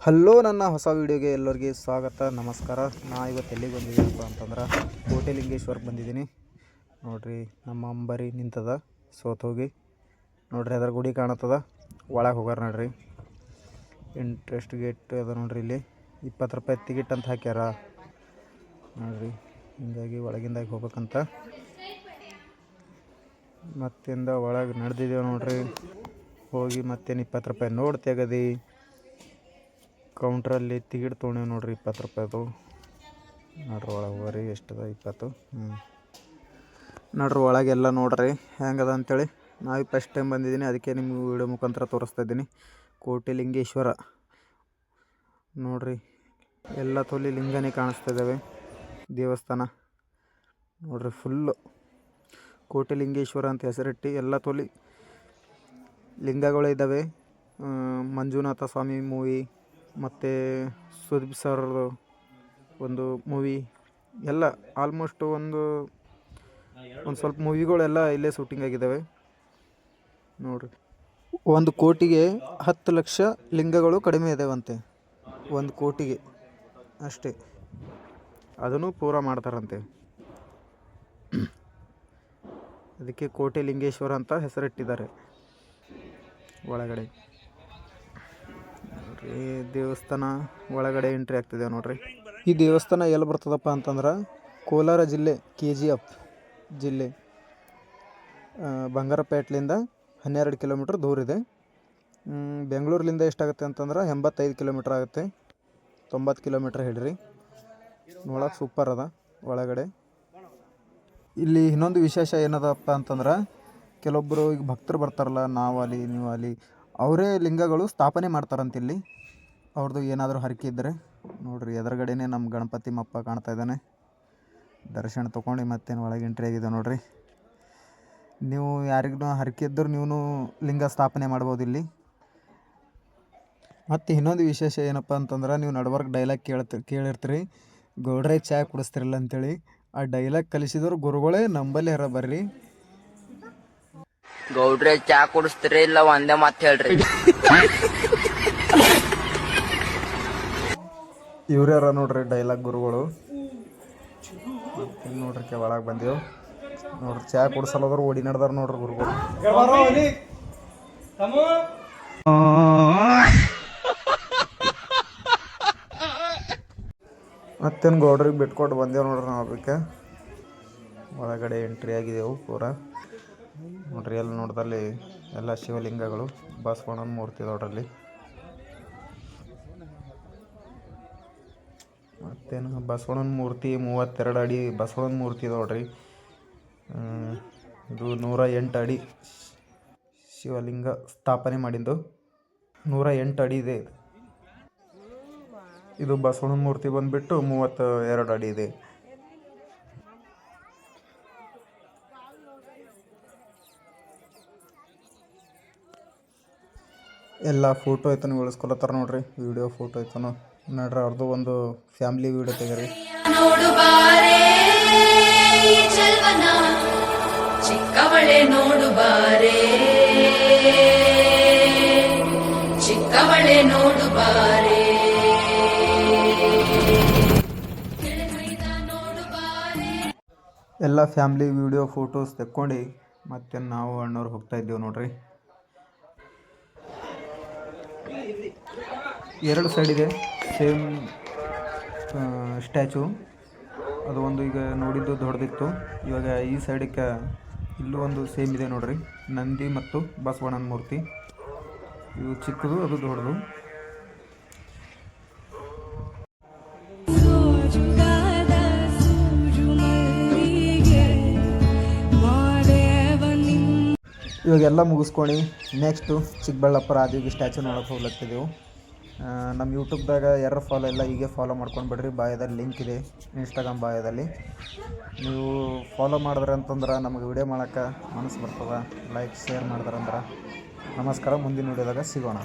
Hello, ನನ್ನ ಹೊಸ ವೀಡಿಯೋಗೆ ಎಲ್ಲರಿಗೆ ಸ್ವಾಗತ, ನಮಸ್ಕಾರ. ಇವತ್ತು ಎಲ್ಲಿಗೆ ಬಂದಿದ್ದೀನಪ್ಪ ಅಂತಂದ್ರೆ ಕೋಟೆಲಿಂಗೇಶ್ವರಕ್ಕೆ ಬಂದಿದ್ದೀನಿ. ನೋಡಿರಿ, ನಮ್ಮ ಅಂಬರಿ ನಿಂತದ ಸೋತೋಗಿ. ನೋಡಿರಿ, ಅದರ ಗುಡಿ ಕಾಣತ್ತದ. ಒಳಗೆ ಹೋಗಾರ ನೋಡ್ರಿ. ಇಂಟ್ರೆಸ್ಟ್ ಗೇಟ್ ಅದ ನೋಡ್ರಿ. ಇಲ್ಲಿ 20 ರೂಪಾಯಿ ಟಿಕೆಟ್ ಅಂತ ಹಾಕ್ಯಾರ ನೋಡ್ರಿ. ಹಿಂಗಾಗಿ ಒಳಗಿಂದಾಗಿ ಹೋಗ್ಬೇಕಂತ ಮತ್ತಿಂದ ಒಳಗೆ ನಡೆದಿದ್ದೇವೆ ನೋಡ್ರಿ. ಹೋಗಿ ಮತ್ತೇನು 20 ರೂಪಾಯಿ ನೋಡಿ ತೆಗದಿ ಕೌಂಟ್ರಲ್ಲಿ ಟಿಕೆಟ್ ತೊಗೊಂಡೇವು ನೋಡ್ರಿ. 20 ರೂಪಾಯಿದು ನೋಡ್ರಿ. ಒಳಗೆ ಹೋಗ್ರಿ, ಎಷ್ಟದ 20. ನೋಡ್ರಿ ಒಳಗೆಲ್ಲ ನೋಡ್ರಿ ಹೆಂಗದ ಅಂತೇಳಿ. ನಾವು ಫಸ್ಟ್ ಟೈಮ್ ಬಂದಿದ್ದೀನಿ, ಅದಕ್ಕೆ ನಿಮ್ಗೆ ವಿಡಿಯೋ ಮುಖಾಂತರ ತೋರಿಸ್ತಾ ಇದ್ದೀನಿ. ಕೋಟೆಲಿಂಗೇಶ್ವರ ನೋಡ್ರಿ, ಎಲ್ಲ ತೊಲಿ ಲಿಂಗನೇ ಕಾಣಿಸ್ತಾ ಇದ್ದಾವೆ. ದೇವಸ್ಥಾನ ನೋಡ್ರಿ, ಫುಲ್ಲು ಕೋಟೆಲಿಂಗೇಶ್ವರ ಅಂತ ಹೆಸರಿಟ್ಟು ಎಲ್ಲ ತೊಲಿ ಲಿಂಗಗಳು ಇದ್ದಾವೆ. ಮಂಜುನಾಥ ಸ್ವಾಮಿ ಮೂವಿ ಮತ್ತು ಸುದೀಪ್ ಸರ್ದು ಒಂದು ಮೂವಿ ಎಲ್ಲ ಆಲ್ಮೋಸ್ಟ್ ಒಂದು ಸ್ವಲ್ಪ ಮೂವಿಗಳೆಲ್ಲ ಇಲ್ಲೇ ಶೂಟಿಂಗ್ ಆಗಿದ್ದಾವೆ ನೋಡ್ರಿ. 1 ಕೋಟಿಗೆ 10 ಲಕ್ಷ ಲಿಂಗಗಳು ಕಡಿಮೆ ಇದ್ದಾವಂತೆ. 1 ಕೋಟಿಗೆ ಅಷ್ಟೇ, ಅದನ್ನು ಪೂರ ಮಾಡ್ತಾರಂತೆ. ಅದಕ್ಕೆ ಕೋಟೆಲಿಂಗೇಶ್ವರ ಅಂತ ಹೆಸರಿಟ್ಟಿದ್ದಾರೆ. ಒಳಗಡೆ ನೋಡ್ರಿ, ದೇವಸ್ಥಾನ ಒಳಗಡೆ ಎಂಟ್ರಿ ಆಗ್ತಿದೆ ನೋಡ್ರಿ. ಈ ದೇವಸ್ಥಾನ ಎಲ್ಲಿ ಬರ್ತದಪ್ಪ ಅಂತಂದ್ರೆ ಕೋಲಾರ ಜಿಲ್ಲೆ, KGF ಜಿಲ್ಲೆ, ಬಂಗಾರಪೇಟ್ಲಿಂದ 12 ಕಿಲೋಮೀಟ್ರ್ ದೂರ ಇದೆ. ಬೆಂಗಳೂರಿನಿಂದ ಎಷ್ಟಾಗುತ್ತೆ ಅಂತಂದ್ರೆ 85 ಕಿಲೋಮೀಟ್ರ್ ಆಗುತ್ತೆ. 90 ಕಿಲೋಮೀಟ್ರ್ ಹಿಡ್ರಿ. ನೋಡೋಕೆ ಸೂಪರ್ ಅದ ಒಳಗಡೆ. ಇಲ್ಲಿ ಇನ್ನೊಂದು ವಿಶೇಷ ಏನದಪ್ಪ ಅಂತಂದ್ರೆ, ಕೆಲವೊಬ್ಬರು ಈಗ ಭಕ್ತರು ಬರ್ತಾರಲ್ಲ, ನಾವಲ್ಲಿ ನೀವಲ್ಲಿ, ಅವರೇ ಲಿಂಗಗಳು ಸ್ಥಾಪನೆ ಮಾಡ್ತಾರಂತ ಇಲ್ಲಿ. ಅವ್ರದ್ದು ಏನಾದರೂ ಹರಕೆ ಇದ್ದರೆ ನೋಡಿರಿ. ಎದುರುಗಡೆನೇ ನಮ್ಮ ಗಣಪತಿ ಮಪ್ಪ ಕಾಣ್ತಾ ಇದ್ದಾನೆ. ದರ್ಶನ ತೊಗೊಂಡು ಮತ್ತೇನು ಒಳಗೆ ಎಂಟ್ರಿ ಆಗಿದೆ ನೋಡಿರಿ. ನೀವು ಯಾರಿಗೂ ಹರಕೆ ಇದ್ದರೂ ನೀವು ಲಿಂಗ ಸ್ಥಾಪನೆ ಮಾಡ್ಬೋದು ಇಲ್ಲಿ. ಮತ್ತು ಇನ್ನೊಂದು ವಿಶೇಷ ಏನಪ್ಪ ಅಂತಂದ್ರೆ, ನೀವು ನಡ್ವರ್ಕ್ ಡೈಲಾಗ್ ಕೇಳಿರ್ತೀರಿ, ಗೌಡ್ರೆ ಚಾ ಕುಡಿಸ್ತಿರಲ್ಲ ಅಂತೇಳಿ. ಆ ಡೈಲಾಗ್ ಕಲಿಸಿದವ್ರು ಗುರುಗಳೇ ನಂಬಲ್ಲಿ ಯಾರ ಬರ್ರಿ. ಗೌಡ್ರೆ ಚಾ ಕುಡಿಸ್ತೀರಿ ಇಲ್ಲ ಒಂದೇ ಮಾತು ಹೇಳ್ರಿ. ಇವ್ರ್ಯಾರ ನೋಡ್ರಿ ಡೈಲಾಗ್ ಗುರುಗಳು. ನೋಡ್ರಿ ಒಳಗೆ ಬಂದೆವು ನೋಡ್ರಿ. ಚಾ ಕುಡಿಸಲ್ಲದ್ರು ಓಡಿ ನಡೆದಾರ ನೋಡ್ರಿ ಗುರುಗಳು. ಮತ್ತೇನು ಗೌಡ್ರಿಗೆ ಬಿಟ್ಕೊಟ್ಟು ಬಂದೇವು ನೋಡ್ರಿ. ನಾವು ಅದಕ್ಕೆ ಒಳಗಡೆ ಎಂಟ್ರಿ ಆಗಿದೆವು ಪೂರ ನೋಡ್ರಿ. ಎಲ್ಲ ನೋಡ್ದಲ್ಲಿ ಎಲ್ಲ ಶಿವಲಿಂಗಗಳು, ಬಸವಣ್ಣನ ಮೂರ್ತಿ ನೋಡ್ರಲ್ಲಿ. ಮತ್ತೇನು ಬಸವಣ್ಣನ ಮೂರ್ತಿ 32 ಅಡಿ ಬಸವಣ್ಣನ ಮೂರ್ತಿ ನೋಡ್ರಿ. ಇದು 108 ಅಡಿ ಶಿವಲಿಂಗ ಸ್ಥಾಪನೆ ಮಾಡಿದ್ದು. 108 ಅಡಿ ಇದೆ. ಇದು ಬಸವಣ್ಣನ ಮೂರ್ತಿ ಬಂದುಬಿಟ್ಟು 32 ಅಡಿ ಇದೆ. ಎಲ್ಲ ಫೋಟೋ ಐತನ ಉಳಿಸ್ಕೊಳತ್ತಾರ ನೋಡ್ರಿ. ವಿಡಿಯೋ ಫೋಟೋ ಐತನ ನೋಡ್ರಿ. ಅವ್ರದ್ದು ಒಂದು ಫ್ಯಾಮಿಲಿ ವಿಡಿಯೋ ತೆಗೀರಿ. ಚಿಕ್ಕವಳೆ ನೋಡು ಬಾರೆ, ಚಿಕ್ಕವಳೆ ನೋಡು ಬಾರೆ. ಎಲ್ಲ ಫ್ಯಾಮಿಲಿ ವಿಡಿಯೋ ಫೋಟೋಸ್ ತೆಕ್ಕೊಂಡು ಮತ್ತೆ ನಾವು ಅಣ್ಣವ್ರು ಹೋಗ್ತಾ ಇದ್ದೇವೆ ನೋಡ್ರಿ. 2 ಸೈಡ್ ಇದೆ ಸೇಮ್ ಸ್ಟ್ಯಾಚು. ಅದು ಒಂದು ಈಗ ನೋಡಿದ್ದು ದೊಡ್ಡದಿತ್ತು. ಇವಾಗ ಈ ಸೈಡಕ್ಕೆ ಇಲ್ಲೂ ಒಂದು ಸೇಮ್ ಇದೆ ನೋಡ್ರಿ. ನಂದಿ ಮತ್ತು ಬಸವಣ್ಣನ ಮೂರ್ತಿ. ಇವು ಚಿಕ್ಕದು, ಅದು ದೊಡ್ಡದು. ಇವಾಗೆಲ್ಲ ಮುಗಿಸ್ಕೊಂಡು ನೆಕ್ಸ್ಟು ಚಿಕ್ಕಬಳ್ಳಾಪುರ ಆದಿಯೋಗಿ ಸ್ಟ್ಯಾಚು ನೋಡೋಕೆ ಹೋಗ್ಲತ್ತಿದ್ದೆವು. ನಮ್ಮ ಯೂಟ್ಯೂಬ್ದಾಗ ಯಾರು ಫಾಲೋ ಇಲ್ಲ, ಹೀಗೆ ಫಾಲೋ ಮಾಡ್ಕೊಂಡು ಬಿಡ್ರಿ. ಬಾಯದಲ್ಲಿ ಲಿಂಕ್ ಇದೆ, ಇನ್ಸ್ಟಾಗ್ರಾಮ್ ಬಾಯದಲ್ಲಿ. ನೀವು ಫಾಲೋ ಮಾಡಿದ್ರೆ ಅಂತಂದ್ರೆ ನಮಗೆ ವಿಡಿಯೋ ಮಾಡೋಕ್ಕೆ ಮನಸ್ಸು ಬರ್ತದೆ. ಲೈಕ್ ಶೇರ್ ಮಾಡಿದ್ರಂದ್ರೆ. ನಮಸ್ಕಾರ. ಮುಂದಿನ ವಿಡಿಯೋದಾಗ ಸಿಗೋಣ.